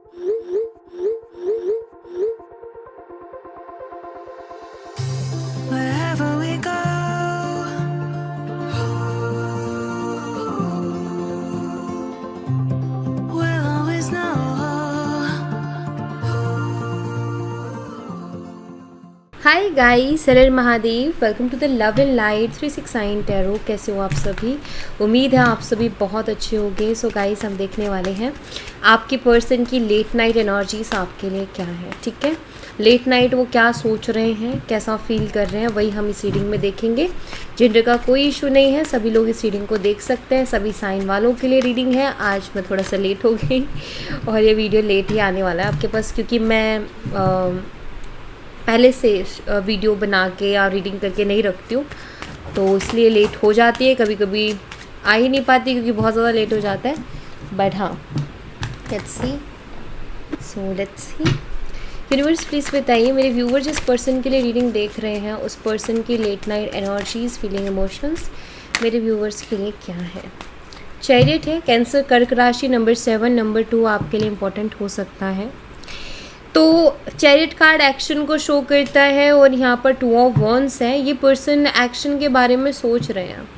Wherever we go, we'll always know. Hi guys, सरल Mahadev, welcome to the love and light 369 tarot. कैसे हो आप सभी? उम्मीद है आप सभी बहुत अच्छे होंगे। सो गाइस, हम देखने वाले हैं आपके पर्सन की लेट नाइट एनर्जीज आपके लिए क्या है। ठीक है, लेट नाइट वो क्या सोच रहे हैं, कैसा फील कर रहे हैं, वही हम इस रीडिंग में देखेंगे। जेंडर का कोई इशू नहीं है, सभी लोग इस रीडिंग को देख सकते हैं। सभी साइन वालों के लिए रीडिंग है। आज मैं थोड़ा सा लेट हो गई और ये वीडियो लेट ही आने वाला है आपके पास, क्योंकि मैं पहले से वीडियो बना के या रीडिंग करके नहीं रखती हूँ, तो इसलिए लेट हो जाती है। कभी कभी आ ही नहीं पाती क्योंकि बहुत ज़्यादा लेट हो जाता है। बट हाँ, let's see. So let's see. Universe please बताइए मेरे व्यूवर जिस पर्सन के लिए रीडिंग देख रहे हैं, उस पर्सन की late night energies, feeling, emotions मेरे व्यूवर्स के लिए क्या है। चैरियट है, कैंसर, कर्क राशि, नंबर 7, नंबर 2 आपके लिए इम्पोर्टेंट हो सकता है। तो चैरियट कार्ड एक्शन को शो करता है और यहाँ पर 2 ऑफ वॉन्ड्स है। ये पर्सन एक्शन के बारे में सोच रहे हैं,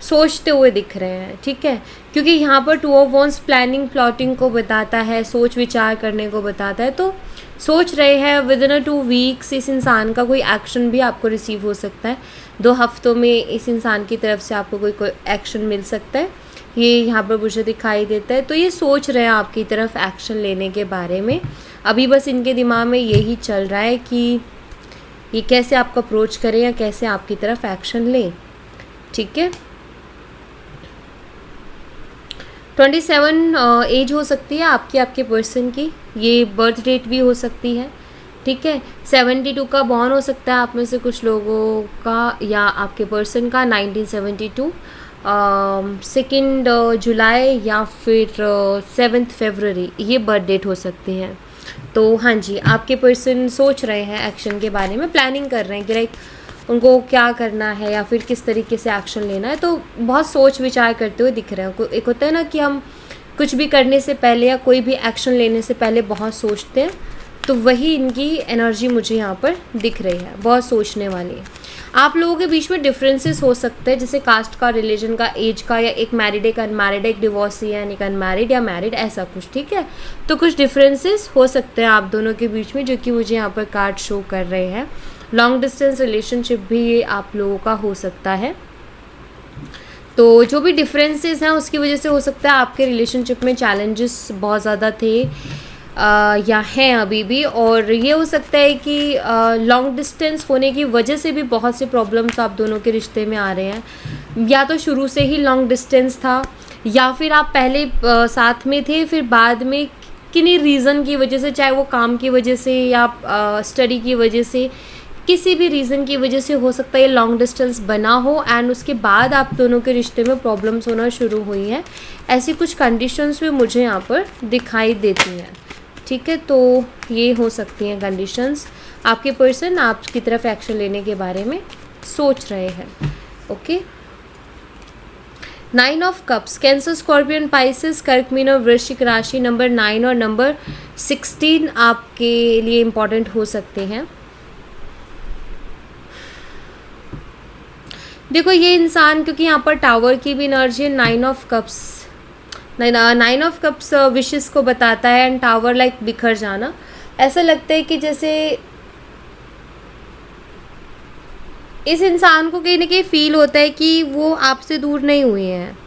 सोचते हुए दिख रहे हैं। ठीक है, क्योंकि यहाँ पर 2 ऑफ वॉन्ड्स प्लानिंग, प्लॉटिंग को बताता है, सोच विचार करने को बताता है। तो सोच रहे हैं विद इन 2 वीक्स इस इंसान का कोई एक्शन भी आपको रिसीव हो सकता है। 2 हफ्तों में इस इंसान की तरफ से आपको कोई एक्शन मिल सकता है, ये यहाँ पर मुझे दिखाई देता है। तो ये सोच रहे हैं आपकी तरफ एक्शन लेने के बारे में। अभी बस इनके दिमाग में यही चल रहा है कि ये कैसे आपको अप्रोच करें या कैसे आपकी तरफ एक्शन लें। ठीक है, 27 एज हो सकती है आपके पर्सन की। ये बर्थ डेट भी हो सकती है। ठीक है, 72 का बॉर्न हो सकता है आप में से कुछ लोगों का या आपके पर्सन का। 1972, 2 जुलाई या फिर 7 फरवरी, ये बर्थ डेट हो सकती है। तो हाँ जी, आपके पर्सन सोच रहे हैं एक्शन के बारे में, प्लानिंग कर रहे हैं कि लाइक उनको क्या करना है या फिर किस तरीके से एक्शन लेना है। तो बहुत सोच विचार करते हुए दिख रहे हैं। एक होता है ना कि हम कुछ भी करने से पहले या कोई भी एक्शन लेने से पहले बहुत सोचते हैं, तो वही इनकी एनर्जी मुझे यहाँ पर दिख रही है, बहुत सोचने वाली है। आप लोगों के बीच में डिफरेंसेस हो सकते हैं, जैसे कास्ट का, रिलीजन का, एज का, या एक मैरिड एक अनमैरिड, एक डिवोर्सी यानी एक अनमैरिड या मैरिड, ऐसा कुछ। ठीक है, तो कुछ डिफरेंसेस हो सकते हैं आप दोनों के बीच में, जो कि मुझे यहाँ पर कार्ड शो कर रहे हैं। लॉन्ग डिस्टेंस रिलेशनशिप भी ये आप लोगों का हो सकता है। तो जो भी डिफरेंसेस हैं उसकी वजह से हो सकता है आपके रिलेशनशिप में चैलेंजेस बहुत ज़्यादा थे या हैं अभी भी। और ये हो सकता है कि लॉन्ग डिस्टेंस होने की वजह से भी बहुत से प्रॉब्लम्स आप दोनों के रिश्ते में आ रहे हैं। या तो शुरू से ही लॉन्ग डिस्टेंस था, या फिर आप पहले साथ में थे, फिर बाद में किन्हीं रीज़न की वजह से, चाहे वो काम की वजह से या स्टडी की वजह से, किसी भी रीज़न की वजह से हो सकता है ये लॉन्ग डिस्टेंस बना हो एंड उसके बाद आप दोनों के रिश्ते में प्रॉब्लम्स होना शुरू हुई हैं। ऐसी कुछ कंडीशंस भी मुझे यहाँ पर दिखाई देती हैं। ठीक है, तो ये हो सकती हैं कंडीशंस। आपके पर्सन आपकी तरफ एक्शन लेने के बारे में सोच रहे हैं। Okay, 9 of cups, cancer, scorpion, Pisces, कर्क, मीन और वृश्चिक राशि। नंबर 9 और नंबर 16 आपके लिए इम्पॉर्टेंट हो सकते हैं। देखो, ये इंसान, क्योंकि यहाँ पर टावर की भी एनर्जी है, 9 ऑफ कप्स विशेस को बताता है एंड टावर लाइक बिखर जाना। ऐसा लगता है कि जैसे इस इंसान को कहीं ना कहीं फील होता है कि वो आपसे दूर नहीं हुए हैं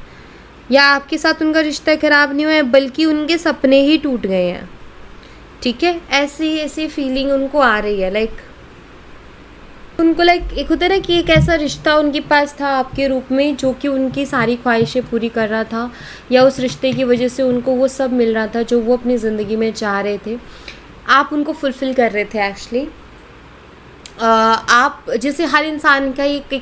या आपके साथ उनका रिश्ता खराब नहीं हुआ है, बल्कि उनके सपने ही टूट गए हैं। ठीक है, ऐसी फीलिंग उनको आ रही है। लाइक उनको एक होता है ना कि एक ऐसा रिश्ता उनके पास था आपके रूप में, जो कि उनकी सारी ख्वाहिशें पूरी कर रहा था, या उस रिश्ते की वजह से उनको वो सब मिल रहा था जो वो अपनी ज़िंदगी में चाह रहे थे। आप उनको फुलफ़िल कर रहे थे एक्चुअली। आप जैसे हर इंसान का एक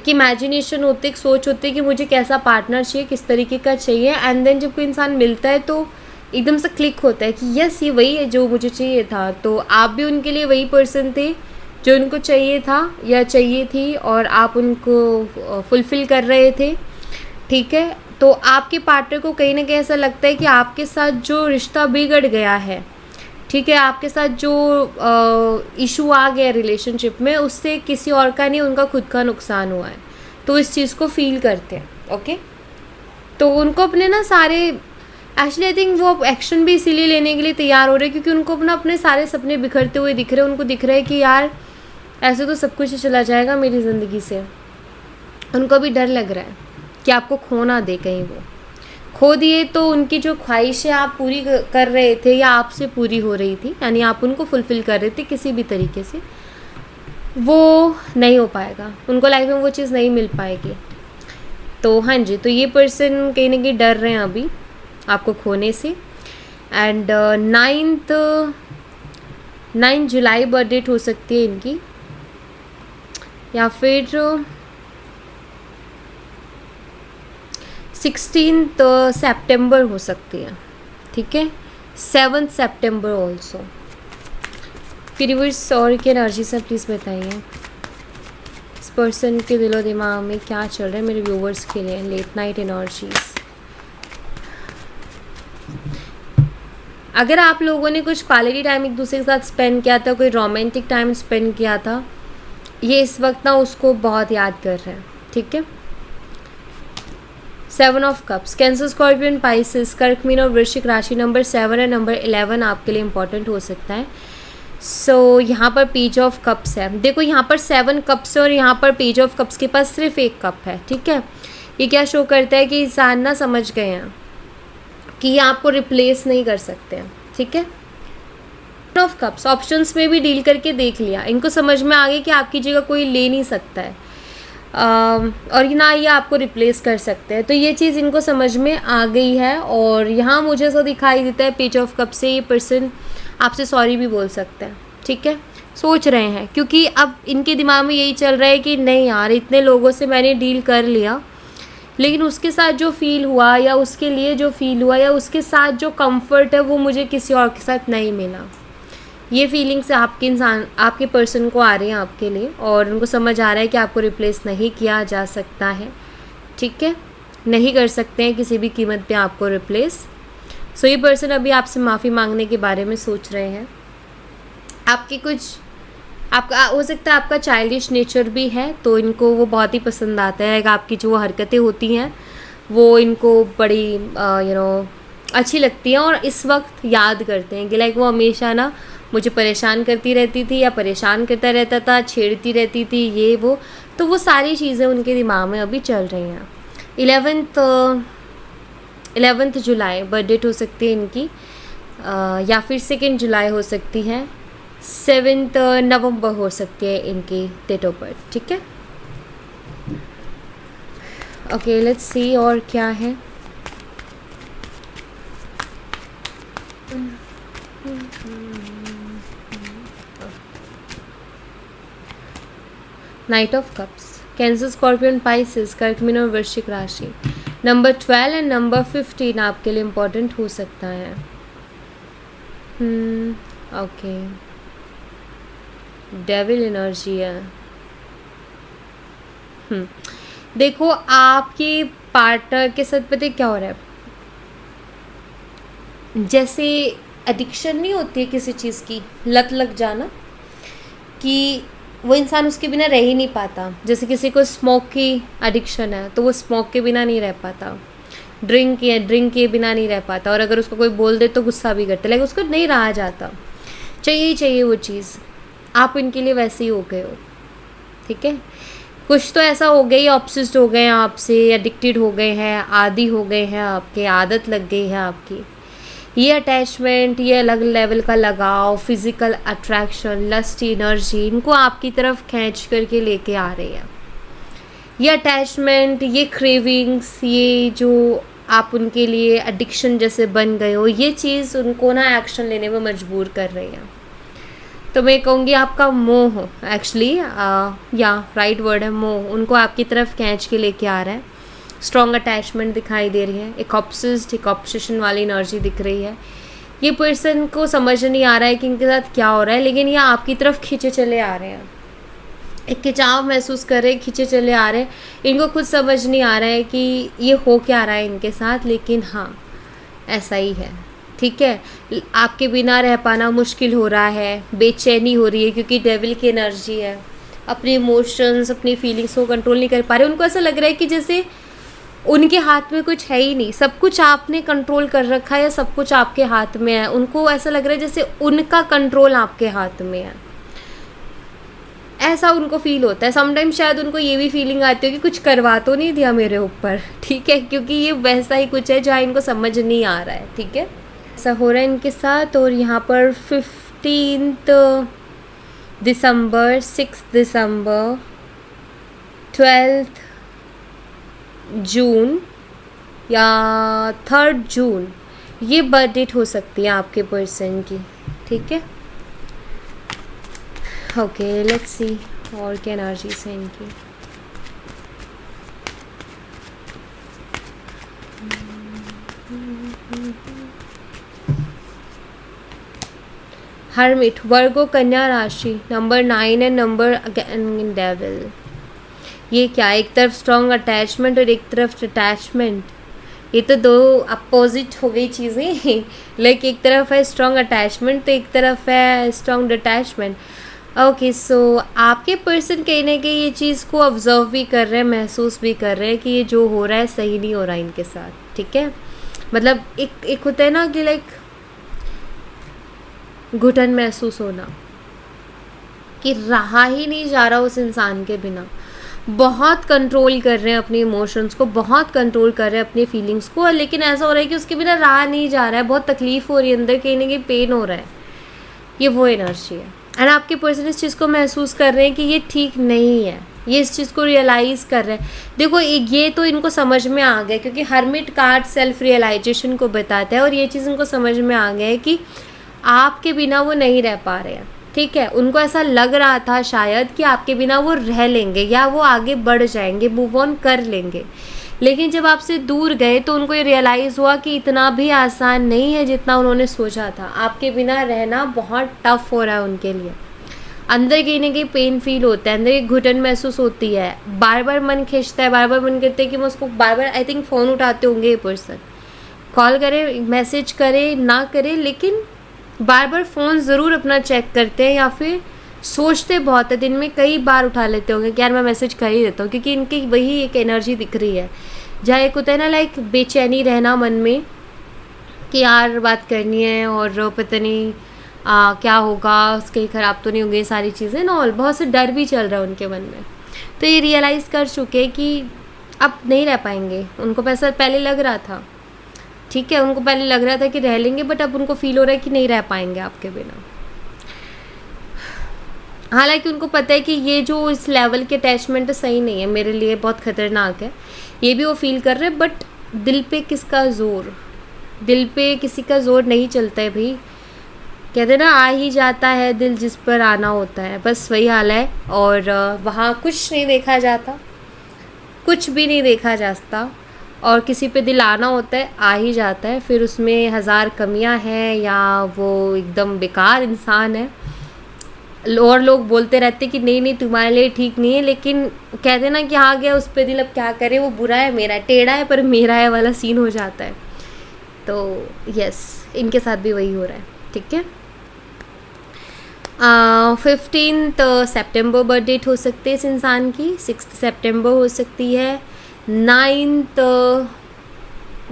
इमेजिनेशन होती है, एक सोच होती है कि मुझे कैसा पार्टनर चाहिए, किस तरीके का चाहिए, एंड देन जब कोई इंसान मिलता है तो एकदम से क्लिक होता है कि यस, ये वही है जो मुझे चाहिए था। तो आप भी उनके लिए वही पर्सन थे जो उनको चाहिए था या चाहिए थी, और आप उनको फुलफ़िल कर रहे थे। ठीक है, तो आपके पार्टनर को कहीं ना कहीं ऐसा लगता है कि आपके साथ जो रिश्ता बिगड़ गया है, ठीक है, आपके साथ जो इशू आ गया रिलेशनशिप में, उससे किसी और का नहीं, उनका खुद का नुकसान हुआ है। तो इस चीज़ को फील करते हैं। ओके, तो उनको अपने ना सारे, एक्चुअली आई थिंक वो एक्शन भी इसीलिए लेने के लिए तैयार हो रहे हैं क्योंकि उनको अपने सारे सपने बिखरते हुए दिख रहे हैं। उनको दिख रहा है कि यार ऐसे तो सब कुछ ही चला जाएगा मेरी ज़िंदगी से। उनको भी डर लग रहा है कि आपको खो ना दे, कहीं वो खो दिए तो उनकी जो ख्वाहिशें आप पूरी कर रहे थे या आपसे पूरी हो रही थी, यानी आप उनको फुलफ़िल कर रहे थे किसी भी तरीके से, वो नहीं हो पाएगा। उनको लाइफ में वो चीज़ नहीं मिल पाएगी। तो हाँ जी, तो ये पर्सन कहीं ना कहीं डर रहे हैं अभी आपको खोने से। एंड 9 जुलाई बर्थ डेट हो सकती है इनकी, या फिर 16 सितंबर हो सकती है, ठीक है, 7 सितंबर ऑल्सो। यूनिवर्स और की एनर्जी से प्लीज़ बताइए इस पर्सन के दिलो दिमाग में क्या चल रहा है मेरे व्यूवर्स के लिए। लेट नाइट एनर्जीज, अगर आप लोगों ने कुछ क्वालिटी टाइम एक दूसरे के साथ स्पेंड किया था, कोई रोमांटिक टाइम स्पेंड किया था, ये इस वक्त ना उसको बहुत याद कर रहे हैं, ठीक है। 7 of cups, cancer, scorpion, Pisces, कर्क, मीन और वृश्चिक राशि। नंबर 7 और नंबर 11 आपके लिए इंपॉर्टेंट हो सकता है। सो यहाँ पर पेज ऑफ कप्स है। देखो यहाँ पर 7 कप्स है और यहाँ पर पेज ऑफ कप्स के पास सिर्फ एक कप है, ठीक है। ये क्या शो करता है कि इंसान ना समझ गए हैं कि ये आपको रिप्लेस नहीं कर सकते हैं, ठीक है। ऑफ कप्स ऑप्शंस में भी डील करके देख लिया, इनको समझ में आ गया कि आपकी जगह कोई ले नहीं सकता है और ना ये आपको रिप्लेस कर सकते हैं। तो ये चीज़ इनको समझ में आ गई है। और यहाँ मुझे ऐसा दिखाई देता है पेज ऑफ कप से ये पर्सन आपसे सॉरी भी बोल सकते हैं, ठीक है। सोच रहे हैं क्योंकि अब इनके दिमाग में यही चल रहा है कि नहीं यार, इतने लोगों से मैंने डील कर लिया, लेकिन उसके साथ जो फील हुआ या उसके लिए जो फील हुआ या उसके साथ जो कंफर्ट है वो मुझे किसी और के साथ नहीं मिला। ये फीलिंग्स आपके पर्सन को आ रही हैं आपके लिए, और उनको समझ आ रहा है कि आपको रिप्लेस नहीं किया जा सकता है, ठीक है, नहीं कर सकते हैं किसी भी कीमत पे आपको रिप्लेस। सो ये पर्सन अभी आपसे माफ़ी मांगने के बारे में सोच रहे हैं। आपका हो सकता है आपका चाइल्डिश नेचर भी है, तो इनको वो बहुत ही पसंद आता है। आपकी जो हरकतें होती हैं वो इनको बड़ी अच्छी लगती हैं और इस वक्त याद करते हैं कि लाइक वो हमेशा ना मुझे परेशान करती रहती थी या परेशान करता रहता था, छेड़ती रहती थी, ये वो, तो वो सारी चीज़ें उनके दिमाग में अभी चल रही हैं। 11 जुलाई बर्थ डेट हो सकती है इनकी, या फिर 2 जुलाई हो सकती है, 7 नवंबर हो सकती है इनकी डेट ऑफ बर्थ, ठीक है। ओके, लेट्स सी और क्या है। Night of cups, cancer, scorpion, Pisces, कर्क, मीन और वृश्चिक राशि। नंबर 12 एंड नंबर 15 आपके लिए इम्पोर्टेंट हो सकता है। ओके, डेविल एनर्जी है। देखो आपके पार्टनर के साथ पता है क्या हो रहा है, जैसे एडिक्शन नहीं होती है किसी चीज़ की, लत लग जाना, कि वो इंसान उसके बिना रह ही नहीं पाता। जैसे किसी को स्मोक की एडिक्शन है तो वो स्मोक के बिना नहीं रह पाता, ड्रिंक के बिना नहीं रह पाता, और अगर उसको कोई बोल दे तो गुस्सा भी करता है, लेकिन उसको नहीं रहा जाता, चाहिए ही चाहिए वो चीज़। आप इनके लिए वैसे ही हो गए हो, ठीक है। कुछ तो ऐसा हो गई, ऑब्सेस्ड हो गए हैं आपसे, एडिक्टेड हो गए हैं, आदी हो गए हैं, आपके आदत लग गई है आपकी। ये अटैचमेंट, ये अलग लेवल का लगाव, फिज़िकल अट्रैक्शन, लस्ट एनर्जी इनको आपकी तरफ खींच करके लेके आ रही है। ये अटैचमेंट, ये क्रेविंग्स, ये जो आप उनके लिए एडिक्शन जैसे बन गए हो, ये चीज़ उनको ना एक्शन लेने में मजबूर कर रही है। तो मैं कहूँगी आपका मोह, एक्चुअली या राइट वर्ड है मोह, उनको आपकी तरफ खींच के लेके आ रहा है। स्ट्रॉन्ग अटैचमेंट दिखाई दे रही है, एक ऑब्सेशन वाली एनर्जी दिख रही है। ये पर्सन को समझ नहीं आ रहा है कि इनके साथ क्या हो रहा है, लेकिन ये आपकी तरफ खींचे चले आ रहे हैं। एक खिंचाव महसूस कर रहे हैं, खींचे चले आ रहे हैं। इनको खुद समझ नहीं आ रहा है कि ये हो क्या रहा है इनके साथ, लेकिन हाँ ऐसा ही है। ठीक है, आपके बिना रह पाना मुश्किल हो रहा है, बेचैनी हो रही है क्योंकि डेविल की एनर्जी है। अपने इमोशंस, अपनी फीलिंग्स को कंट्रोल नहीं कर पा रहे। उनको ऐसा लग रहा है कि जैसे उनके हाथ में कुछ है ही नहीं, सब कुछ आपने कंट्रोल कर रखा है या सब कुछ आपके हाथ में है। उनको ऐसा लग रहा है जैसे उनका कंट्रोल आपके हाथ में है, ऐसा उनको फील होता है। समटाइम्स शायद उनको ये भी फीलिंग आती है कि कुछ करवा तो नहीं दिया मेरे ऊपर। ठीक है, क्योंकि ये वैसा ही कुछ है जहाँ इनको समझ नहीं आ रहा है। ठीक है, ऐसा हो रहा है इनके साथ। और यहाँ पर 15 दिसंबर, 6 दिसंबर, 12 जून या 3 जून ये बर्थ डेट हो सकती है आपके पर्सन की। ठीक है, ओके लेट्स सी और क्या एनर्जीज है इनकी। हर्मिट, वर्गो, कन्या राशि, नंबर 9 है, नंबर डेविल। ये क्या, एक तरफ स्ट्रॉन्ग अटैचमेंट और एक तरफ डिटैचमेंट। ये तो दो अपोजिट हो गई चीज़ें। लाइक एक तरफ है स्ट्रॉन्ग अटैचमेंट तो एक तरफ है स्ट्रॉन्ग डिटैचमेंट। ओके, सो आपके पर्सन कहीं ना कहीं ये चीज़ को ऑब्जर्व भी कर रहे हैं, महसूस भी कर रहे हैं कि ये जो हो रहा है सही नहीं हो रहा है इनके साथ। ठीक है, मतलब एक होता है ना कि लाइक घुटन महसूस होना कि रहा ही नहीं जा रहा उस इंसान के बिना। बहुत कंट्रोल कर रहे हैं अपने इमोशंस को, बहुत कंट्रोल कर रहे हैं अपनी फीलिंग्स को, लेकिन ऐसा हो रहा है कि उसके बिना रहा नहीं जा रहा है। बहुत तकलीफ़ हो रही है अंदर, कहीं ना कहीं पेन हो रहा है। ये वो एनर्जी है। एंड आपके पर्सन इस चीज़ को महसूस कर रहे हैं कि ये ठीक नहीं है, ये इस चीज़ को रियलाइज़ कर रहे हैं। देखो ये तो इनको समझ में आ गया, क्योंकि हर्मिट कार्ड सेल्फ रियलाइजेशन को बताता है, और ये चीज़ इनको समझ में आ गया है कि आपके बिना वो नहीं रह पा रहे हैं। ठीक है, उनको ऐसा लग रहा था शायद कि आपके बिना वो रह लेंगे या वो आगे बढ़ जाएंगे, मूव ऑन कर लेंगे, लेकिन जब आपसे दूर गए तो उनको ये रियलाइज़ हुआ कि इतना भी आसान नहीं है जितना उन्होंने सोचा था। आपके बिना रहना बहुत टफ हो रहा है उनके लिए। अंदर कहीं ना कहीं पेन फील होता है, अंदर एक घुटन महसूस होती है, बार बार मन खींचता है, बार बार मन करता है कि मैं उसको बार बार, आई थिंक फ़ोन उठाते होंगे ये पर्सन, कॉल करे, मैसेज करे ना करे, लेकिन बार बार फ़ोन ज़रूर अपना चेक करते हैं, या फिर सोचते बहुत है, दिन में कई बार उठा लेते होंगे कि यार मैं मैसेज कर ही देता हूँ, क्योंकि इनकी वही एक एनर्जी दिख रही है जहाँ एक होता है ना लाइक बेचैनी रहना मन में कि यार बात करनी है और पता नहीं क्या होगा, कहीं ख़राब तो नहीं होंगी, सारी चीज़ें ना, और बहुत से डर भी चल रहा है उनके मन में। तो ये रियलाइज़ कर चुके हैं कि अब नहीं रह पाएंगे। उनको ऐसा पहले लग रहा था, ठीक है, उनको पहले लग रहा था कि रह लेंगे, बट अब उनको फील हो रहा है कि नहीं रह पाएंगे आपके बिना। हालांकि उनको पता है कि ये जो इस लेवल के अटैचमेंट सही नहीं है, मेरे लिए बहुत ख़तरनाक है, ये भी वो फील कर रहे हैं, बट दिल पे किसका ज़ोर, दिल पे किसी का ज़ोर नहीं चलता है भाई। कहते ना आ ही जाता है दिल जिस पर आना होता है, बस वही हाल है। और वहाँ कुछ नहीं देखा जाता, कुछ भी नहीं देखा जाता, और किसी पे दिल आना होता है आ ही जाता है। फिर उसमें हज़ार कमियां हैं या वो एकदम बेकार इंसान है, और लोग बोलते रहते कि नहीं नहीं तुम्हारे लिए ठीक नहीं है, लेकिन कहते ना कि आ गया उस पर दिल, अब क्या करे, वो बुरा है, मेरा टेढ़ा है पर मेरा है वाला सीन हो जाता है। तो यस, इनके साथ भी वही हो रहा है। ठीक है, 15 सितंबर बर्थ डेट हो सकती है इस इंसान की, 6 सितंबर हो सकती है, 9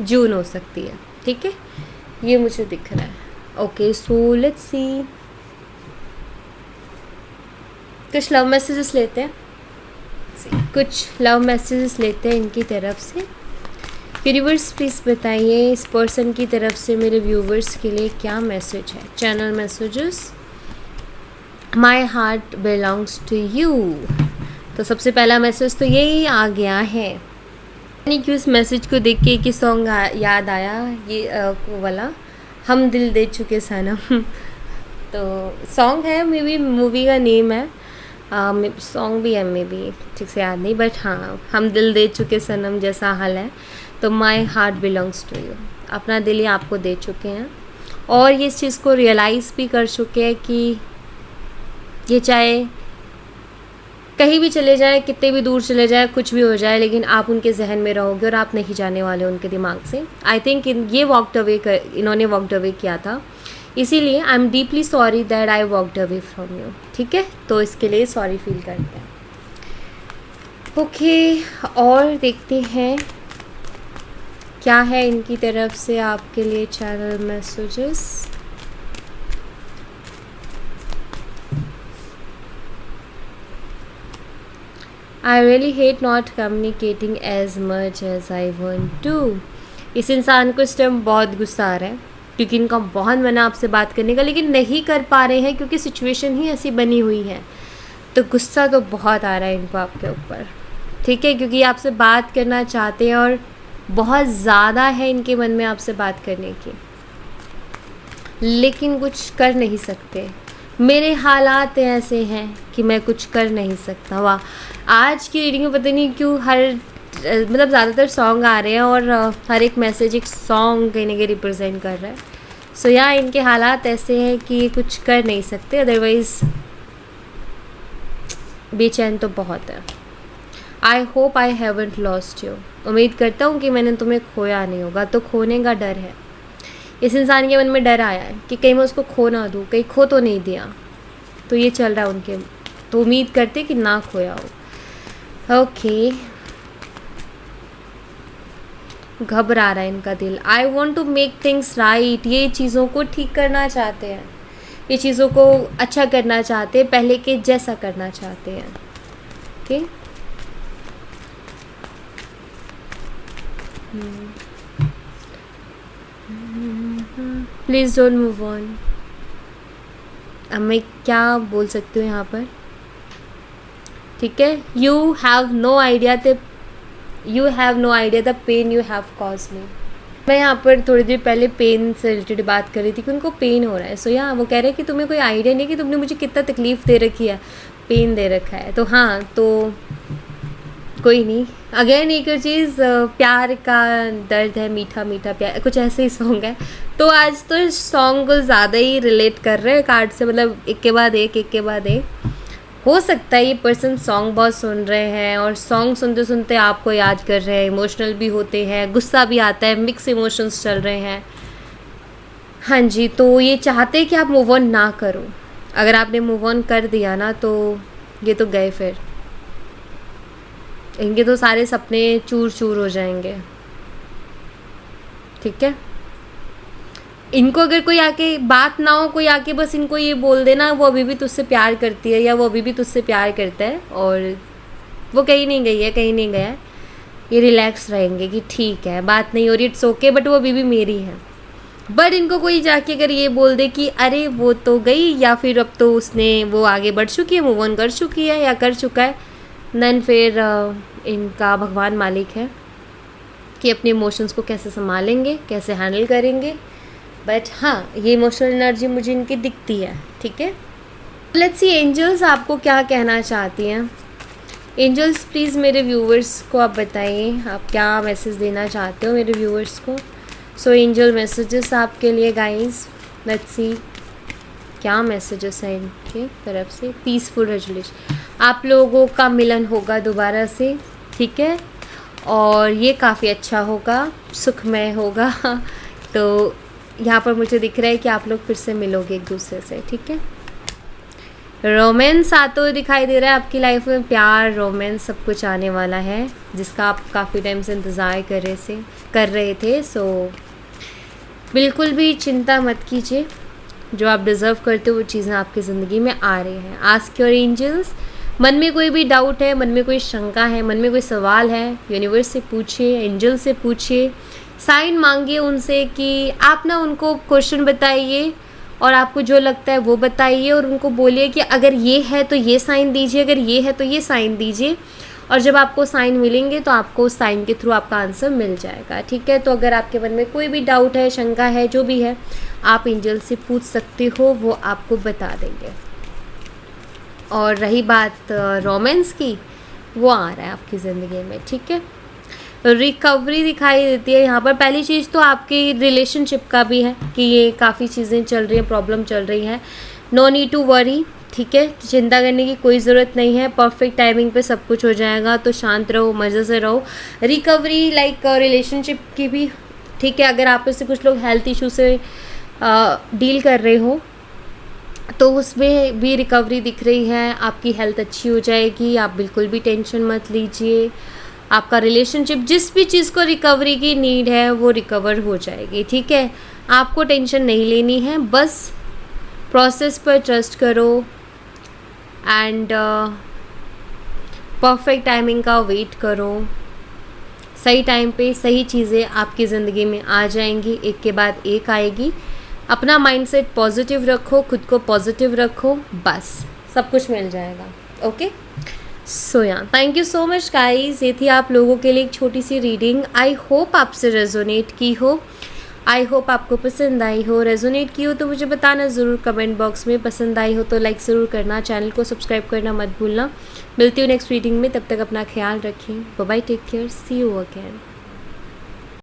जून हो सकती है। ठीक है, ये मुझे दिख रहा है। ओके, सो लेट्स सी, कुछ लव मैसेजेस लेते हैं, कुछ लव मैसेजेस लेते हैं इनकी तरफ से। यूनिवर्स प्लीज़ बताइए इस पर्सन की तरफ से मेरे व्यूवर्स के लिए क्या मैसेज है। Channel messages, my heart belongs to you. तो सबसे पहला मैसेज तो यही आ गया है। यानी कि उस मैसेज को देख के एक ही सॉन्ग याद आया, ये वो वाला, हम दिल दे चुके सनम। तो सॉन्ग है, मे बी मूवी का नेम है, सॉन्ग भी है, मे बी ठीक से याद नहीं, बट हाँ, हम दिल दे चुके सनम जैसा हाल है। तो my heart belongs to you, अपना दिल ही आपको दे चुके हैं, और ये इस चीज़ को रियलाइज़ भी कर चुके हैं कि ये चाहे कहीं भी चले जाए, कितने भी दूर चले जाए, कुछ भी हो जाए, लेकिन आप उनके जहन में रहोगे और आप नहीं जाने वाले उनके दिमाग से। आई थिंक इन्होंने वॉकड अवे किया था, इसीलिए I am deeply sorry that I walked away from you. ठीक है, तो इसके लिए सॉरी फील करते हैं। ओके, और देखते हैं क्या है इनकी तरफ से आपके लिए channel messages. I really hate not communicating as much as I want to। इस इंसान को इस टाइम बहुत गुस्सा आ रहा है क्योंकि इनका बहुत मन है आपसे बात करने का, लेकिन नहीं कर पा रहे हैं क्योंकि सिचुएशन ही ऐसी बनी हुई है। तो गुस्सा तो बहुत आ रहा है इनको आपके ऊपर, ठीक है, क्योंकि आपसे बात करना चाहते हैं और बहुत ज़्यादा है इनके मन में आपसे बात करने की, लेकिन कुछ कर नहीं सकते। मेरे हालात ऐसे हैं कि मैं कुछ कर नहीं सकता। वाह, आज की रीडिंग में पता नहीं क्यों मतलब ज़्यादातर सॉन्ग आ रहे हैं और हर एक मैसेज एक सॉन्ग कहीं ना कहीं रिप्रेजेंट कर रहा है। सो यहाँ इनके हालात ऐसे हैं कि ये कुछ कर नहीं सकते, अदरवाइज़ बेचैन तो बहुत है। I hope I haven't lost you. उम्मीद करता हूँ कि मैंने तुम्हें खोया नहीं होगा। तो खोने का डर है, इस इंसान के मन में डर आया है कि कहीं मैं उसको खो ना दूँ, कहीं खो तो नहीं दिया। तो ये चल रहा है उनके, तो उम्मीद करते कि ना खोया हो। ओके, घबरा रहा है इनका दिल। I want to make things right. ये चीज़ों को ठीक करना चाहते हैं, ये चीज़ों को अच्छा करना चाहते हैं, पहले के जैसा करना चाहते हैं। Okay, please don't move on. अब मैं क्या बोल सकती हूँ यहाँ पर, ठीक है। You have no idea the pain you have cause me. मैं यहाँ पर थोड़ी देर पहले पेन से रिलेटेड बात कर रही थी कि उनको पेन हो रहा है। सो यहाँ वो कह रहे हैं कि तुम्हें कोई आइडिया नहीं कि तुमने मुझे कितना तकलीफ़ दे रखी है, पेन दे रखा है। तो हाँ, तो कोई नहीं। अगेन एक और चीज़, प्यार का दर्द है मीठा मीठा प्यार, कुछ ऐसे ही सॉन्ग है। तो आज तो इस सॉन्ग को ज़्यादा ही रिलेट कर रहे हैं कार्ड से, मतलब एक के बाद एक। हो सकता है ये पर्सन सॉन्ग बहुत सुन रहे हैं और सॉन्ग सुनते सुनते आपको याद कर रहे हैं, इमोशनल भी होते हैं, गुस्सा भी आता है, मिक्स इमोशंस चल रहे हैं। हाँ जी, तो ये चाहते हैं कि आप मूव ऑन ना करो। अगर आपने मूव ऑन कर दिया ना तो ये तो गए, फिर इनके तो सारे सपने चूर चूर हो जाएंगे। ठीक है, इनको अगर कोई आके बात ना हो, कोई आके बस इनको ये बोल देना वो अभी भी तुझसे प्यार करती है या वो अभी भी तुझसे प्यार करता है और वो कहीं नहीं गई है, कहीं नहीं गया है, ये रिलैक्स रहेंगे कि ठीक है बात नहीं हो रही, इट्स ओके, बट वो अभी भी मेरी है। बट इनको कोई जाके अगर ये बोल दे कि अरे वो तो गई, या फिर अब तो वो आगे बढ़ चुकी है, मूव ऑन कर चुकी है या कर चुका है, देन फिर इनका भगवान मालिक है कि अपने इमोशंस को कैसे संभालेंगे, कैसे हैंडल करेंगे। बट हाँ, ये इमोशनल एनर्जी मुझे इनकी दिखती है। ठीक है, लेट्स सी एंजल्स आपको क्या कहना चाहती हैं। एंजल्स प्लीज़ मेरे व्यूवर्स को आप बताइए, आप क्या मैसेज देना चाहते हो मेरे व्यूवर्स को। सो एंजल मैसेजेस आपके लिए गाइस, लेट्स सी क्या मैसेजेस हैं इनके तरफ से। पीसफुल रेजोल्यूशन, आप लोगों का मिलन होगा दोबारा से, ठीक है, और ये काफ़ी अच्छा होगा, सुखमय होगा। तो यहाँ पर मुझे दिख रहा है कि आप लोग फिर से मिलोगे एक दूसरे से। ठीक है, रोमांस आते हुए दिखाई दे रहा है आपकी लाइफ में, प्यार रोमांस सब कुछ आने वाला है जिसका आप काफ़ी टाइम से इंतज़ार कर रहे थे। सो बिल्कुल भी चिंता मत कीजिए, जो आप डिज़र्व करते हो वो चीज़ें आपकी ज़िंदगी में आ रही हैं। आस्क योर एंजल्स, मन में कोई भी डाउट है, मन में कोई शंका है, मन में कोई सवाल है, यूनिवर्स से पूछिए, एंजल से पूछिए, साइन मांगिए उनसे कि आप ना उनको क्वेश्चन बताइए और आपको जो लगता है वो बताइए और उनको बोलिए कि अगर ये है तो ये साइन दीजिए, अगर ये है तो ये साइन दीजिए। और जब आपको साइन मिलेंगे तो आपको उस साइन के थ्रू आपका आंसर मिल जाएगा। ठीक है, तो अगर आपके मन में कोई भी डाउट है, शंका है, जो भी है, आप एंजल से पूछ सकते हो, वो आपको बता देंगे। और रही बात रोमांस की, वो आ रहा है आपकी ज़िंदगी में। ठीक है, रिकवरी दिखाई देती है यहाँ पर। पहली चीज़ तो आपकी रिलेशनशिप का भी है कि ये काफ़ी चीज़ें चल रही हैं, प्रॉब्लम चल रही है, नो नीड टू वरी, ठीक है, चिंता करने की कोई ज़रूरत नहीं है, परफेक्ट टाइमिंग पे सब कुछ हो जाएगा। तो शांत रहो, मज़े से रहो। रिकवरी लाइक रिलेशनशिप की भी, ठीक है, अगर आप में से कुछ लोग हेल्थ इशू से डील कर रहे हो तो उसमें भी रिकवरी दिख रही है, आपकी हेल्थ अच्छी हो जाएगी, आप बिल्कुल भी टेंशन मत लीजिए। आपका रिलेशनशिप, जिस भी चीज़ को रिकवरी की नीड है वो रिकवर हो जाएगी, ठीक है। आपको टेंशन नहीं लेनी है, बस प्रोसेस पर ट्रस्ट करो एंड परफेक्ट टाइमिंग का वेट करो। सही टाइम पे सही चीज़ें आपकी ज़िंदगी में आ जाएंगी, एक के बाद एक आएगी। अपना माइंडसेट पॉजिटिव रखो, खुद को पॉजिटिव रखो, बस सब कुछ मिल जाएगा। ओके, सो या thank you so much guys. ये थी आप लोगों के लिए एक छोटी सी रीडिंग। आई होप आपसे रेजोनेट की हो, आई होप आपको पसंद आई हो। रेजोनेट की हो तो मुझे बताना ज़रूर कमेंट बॉक्स में। पसंद आई हो तो लाइक ज़रूर करना, चैनल को सब्सक्राइब करना मत भूलना। मिलती हूँ नेक्स्ट रीडिंग में, तब तक अपना ख्याल रखें। Bye bye, take care, see you again.